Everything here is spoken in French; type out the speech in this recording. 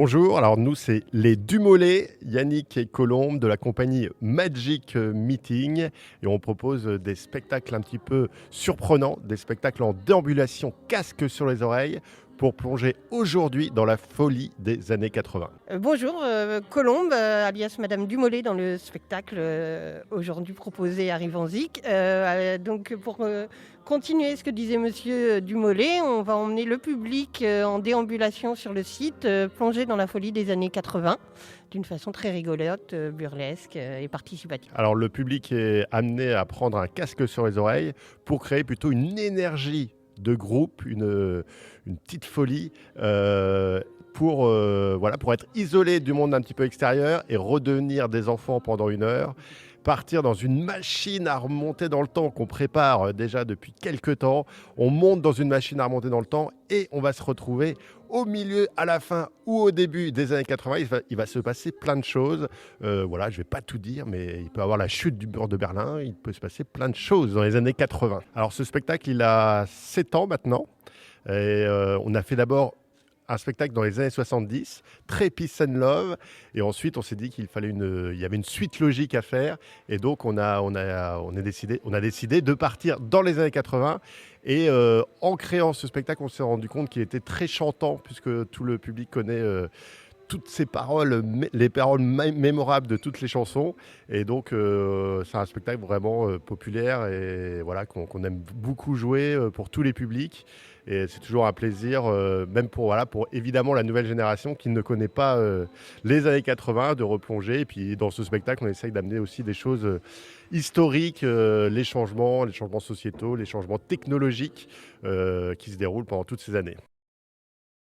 Bonjour, alors nous c'est les Dumollet, Yannick et Colombe de la compagnie Magic Meeting et on propose des spectacles un petit peu surprenants, des spectacles en déambulation, casque sur les oreilles pour plonger aujourd'hui dans la folie des années 80. Bonjour, Colombe, alias Madame Dumollet dans le spectacle aujourd'hui proposé à Rivenzic. Donc pour continuer ce que disait Monsieur Dumollet, on va emmener le public en déambulation sur le site, plonger dans la folie des années 80 d'une façon très rigolote, burlesque et participative. Alors le public est amené à prendre un casque sur les oreilles pour créer plutôt une énergie de groupe, une petite folie pour être isolé du monde un petit peu extérieur et redevenir des enfants pendant une heure, partir dans une machine à remonter dans le temps qu'on prépare déjà depuis quelques temps. On monte dans une machine à remonter dans le temps et on va se retrouver au milieu, à la fin ou au début des années 80. Il va se passer plein de choses. Voilà, je ne vais pas tout dire, mais il peut y avoir la chute du mur de Berlin. Il peut se passer plein de choses dans les années 80. Alors ce spectacle, il a 7 ans maintenant. Et on a fait d'abord un spectacle dans les années 70, très peace and love, et ensuite on s'est dit il y avait une suite logique à faire, et donc on a décidé de partir dans les années 80, et en créant ce spectacle, on s'est rendu compte qu'il était très chantant, puisque tout le public connaît toutes ces paroles, les paroles mémorables de toutes les chansons. Et donc, c'est un spectacle vraiment populaire et voilà, qu'on aime beaucoup jouer pour tous les publics. Et c'est toujours un plaisir, même pour évidemment la nouvelle génération qui ne connaît pas les années 80, de replonger. Et puis dans ce spectacle, on essaye d'amener aussi des choses historiques, les changements sociétaux, les changements technologiques qui se déroulent pendant toutes ces années.